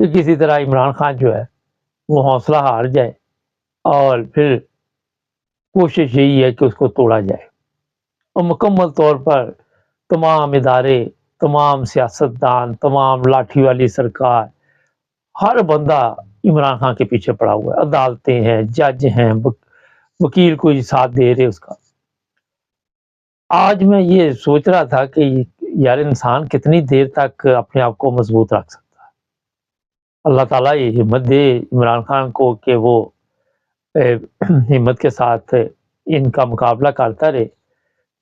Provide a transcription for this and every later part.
کہ کسی طرح عمران خان جو ہے وہ حوصلہ ہار جائے اور پھر کوشش یہی ہے کہ اس کو توڑا جائے، اور مکمل طور پر تمام ادارے، تمام سیاستدان، تمام لاٹھی والی سرکار، ہر بندہ عمران خان کے پیچھے پڑا ہوا ہے، عدالتیں ہیں، جج ہیں، وکیل کوئی ساتھ دے رہے اس کا۔ آج میں یہ سوچ رہا تھا کہ یار انسان کتنی دیر تک اپنے آپ کو مضبوط رکھ سکتا ہے۔ اللہ تعالیٰ یہ ہمت دے عمران خان کو کہ وہ ہمت کے ساتھ ان کا مقابلہ کرتا رہے،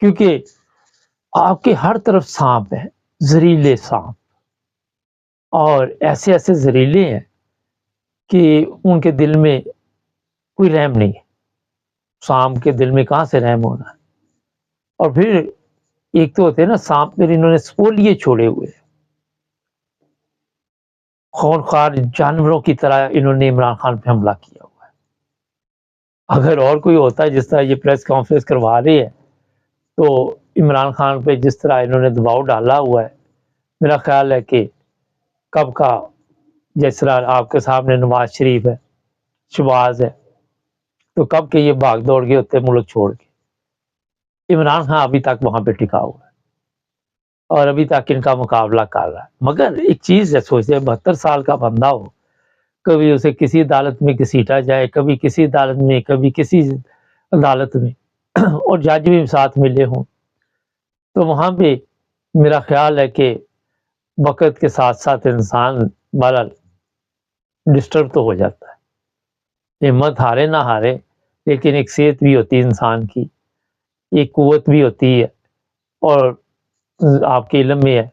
کیونکہ آپ کے ہر طرف سانپ ہیں، زہریلے سانپ، اور ایسے ایسے زہریلے ہیں کہ ان کے دل میں کوئی رحم نہیں ہے۔ سانپ کے دل میں کہاں سے رحم ہونا ہے؟ اور پھر ایک تو ہوتے ہیں نا سانپ، پھر انہوں نے سپولیے چھوڑے ہوئے، خونخوار جانوروں کی طرح انہوں نے عمران خان پہ حملہ کیا ہوا ہے۔ اگر اور کوئی ہوتا ہے جس طرح یہ پریس کانفرنس کروا رہی ہے تو عمران خان پہ جس طرح انہوں نے دباؤ ڈالا ہوا ہے، میرا خیال ہے کہ کب کا، جس طرح آپ کے سامنے نواز شریف ہے، شہباز ہے، تو کب کے یہ بھاگ دوڑ گئے ہوتے ملک چھوڑ کے۔ عمران خان ابھی تک وہاں پہ ٹکا ہوا ہے اور ابھی تک ان کا مقابلہ کر رہا ہے۔ مگر ایک چیز ہے، سوچتے 72 سال کا بندہ ہو، کبھی اسے کسی عدالت میں گھسیٹا جائے، کبھی کسی عدالت میں، کبھی کسی عدالت میں، اور جج بھی ساتھ ملے ہوں، تو وہاں پہ میرا خیال ہے کہ وقت کے ساتھ ساتھ انسان بہرحال ڈسٹرب تو ہو جاتا ہے۔ ہمت ہارے نہ ہارے، لیکن ایک صحت بھی ہوتی ہے انسان کی، ایک قوت بھی ہوتی ہے، اور آپ کے علم میں ہے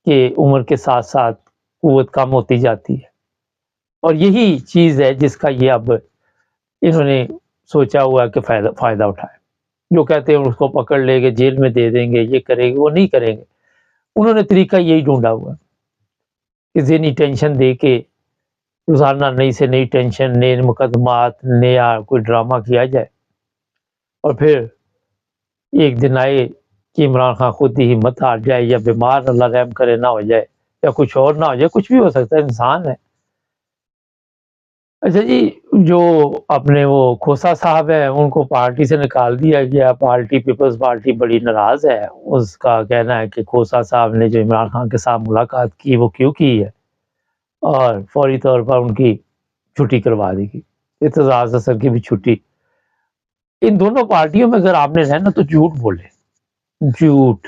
کہ عمر کے ساتھ ساتھ قوت کم ہوتی جاتی ہے، اور یہی چیز ہے جس کا یہ اب انہوں نے سوچا ہوا ہے کہ فائدہ اٹھائے۔ جو کہتے ہیں اس کو پکڑ لے گے، جیل میں دے دیں گے، یہ کریں گے، وہ نہیں کریں گے۔ انہوں نے طریقہ یہی ڈھونڈا ہوا ہے کہ ذہنی ٹینشن دے کے روزانہ نئی سے نئی ٹینشن، نئے مقدمات، نیا کوئی ڈرامہ کیا جائے، اور پھر ایک دن آئے کہ عمران خان خود ہی ہمت ہار جائے، یا بیمار اللہ رحم کرے نہ ہو جائے، یا کچھ اور نہ ہو جائے، کچھ بھی ہو سکتا ہے، انسان ہے۔ اچھا جی، جو اپنے وہ کھوسا صاحب ہیں ان کو پارٹی سے نکال دیا گیا، پارٹی پیپلز پارٹی بڑی ناراض ہے۔ اس کا کہنا ہے کہ کھوسا صاحب نے جو عمران خان کے ساتھ ملاقات کی وہ کیوں کی ہے، اور فوری طور پر ان کی چھٹی کروا دی گئی، اعتزاز احسن کی بھی چھٹی۔ ان دونوں پارٹیوں میں اگر آپ نے رہنا تو جھوٹ بولے، جھوٹ،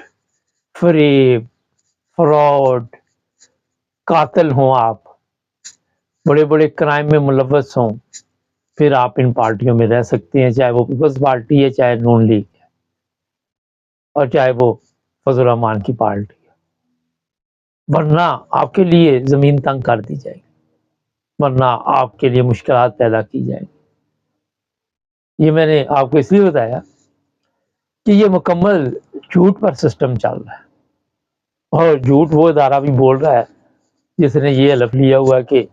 فریب، فراڈ، قاتل ہوں آپ، بڑے بڑے کرائم میں ملوث ہوں، پھر آپ ان پارٹیوں میں رہ سکتے ہیں، چاہے وہ پیپلز پارٹی ہے، چاہے نون لیگ ہے، اور چاہے وہ فضل الرحمان کی پارٹی ہے، ورنہ آپ کے لیے زمین تنگ کر دی جائے گی، ورنہ آپ کے لیے مشکلات پیدا کی جائیں گی۔ یہ میں نے آپ کو اس لیے بتایا کہ یہ مکمل جھوٹ پر سسٹم چل رہا ہے، اور جھوٹ وہ ادارہ بھی بول رہا ہے جس نے یہ حلف لیا ہوا کہ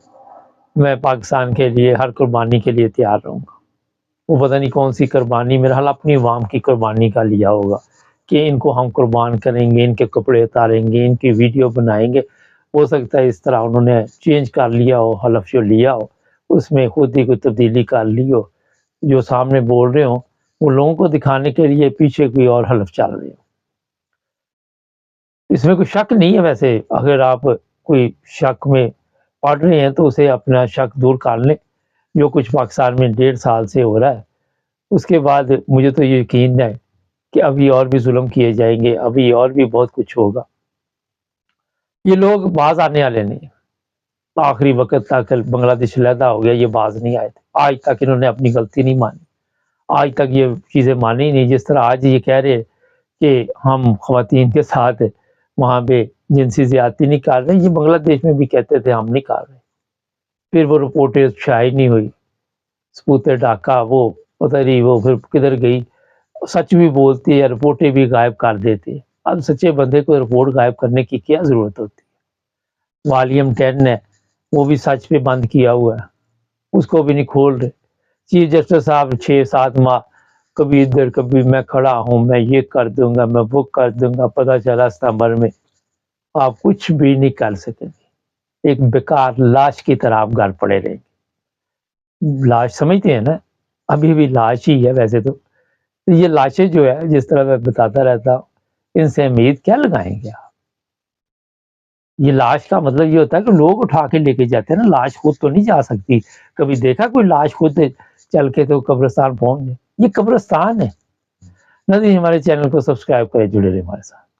میں پاکستان کے لیے ہر قربانی کے لیے تیار رہوں گا۔ وہ پتہ نہیں کون سی قربانی، میرا حال اپنی عوام کی قربانی کا لیا ہوگا کہ ان کو ہم قربان کریں گے، ان کے کپڑے اتاریں گے، ان کی ویڈیو بنائیں گے۔ ہو سکتا ہے اس طرح انہوں نے چینج کر لیا ہو، حلف جو لیا ہو اس میں خود ہی کوئی تبدیلی کر لی ہو، جو سامنے بول رہے ہوں وہ لوگوں کو دکھانے کے لیے پیچھے کوئی اور حلف چل رہے ہو۔ اس میں کوئی شک نہیں ہے۔ ویسے اگر آپ کوئی شک میں پڑھ رہے ہیں تو اسے اپنا شک دور کر لیں۔ جو کچھ پاکستان میں 1.5 سال سے ہو رہا ہے، اس کے بعد مجھے تو یہ یقین ہے کہ ابھی اور بھی ظلم کیے جائیں گے، ابھی اور بھی بہت کچھ ہوگا۔ یہ لوگ باز آنے والے نہیں، آخری وقت تک بنگلہ دیش علیحدہ ہو گیا، یہ باز نہیں آئے تھے، آج تک انہوں نے اپنی غلطی نہیں مانی، آج تک یہ چیزیں مانی نہیں۔ جس طرح آج یہ کہہ رہے کہ ہم خواتین کے ساتھ وہاں پہ جنسی زیادتی نہیں کر رہے، یہ بنگلہ دیش میں بھی کہتے تھے ہم نہیں کر رہے، پھر وہ رپورٹیں شائع نہیں ہوئی، ثبوت ڈاکہ وہ پتہ نہیں وہ پھر کدھر گئی، سچ بھی بولتی ہے، رپورٹیں بھی غائب کر دیتے۔ اب سچے بندے کو رپورٹ غائب کرنے کی کیا ضرورت ہوتی ہے؟ والیوم 10 ہے وہ بھی سچ پہ بند کیا ہوا ہے، اس کو بھی نہیں کھول رہے۔ چیف جسٹس صاحب 6-7 ماہ کبھی ادھر کبھی میں کھڑا ہوں، میں یہ کر دوں گا، میں وہ کر دوں گا، پتہ چلا ستمبر میں آپ کچھ بھی نہیں کر سکیں گے۔ ایک بیکار لاش کی طرح آپ گھر پڑے رہیں گے. لاش سمجھتے ہیں نا, ابھی بھی لاش ہی ہے ویسے تو. یہ لاشیں جو ہے, جس طرح میں بتاتا رہتا ہوں, ان سے امید کیا لگائیں گے آپ؟ یہ لاش کا مطلب یہ ہوتا ہے کہ لوگ اٹھا کے لے کے جاتے ہیں نا, لاش خود تو نہیں جا سکتی. کبھی دیکھا کوئی لاش خود چل کے تو قبرستان پہنچ جائے؟ یہ قبرستان ہے. ناظرین ہمارے چینل کو سبسکرائب کریں, جڑے رہے ہمارے ساتھ.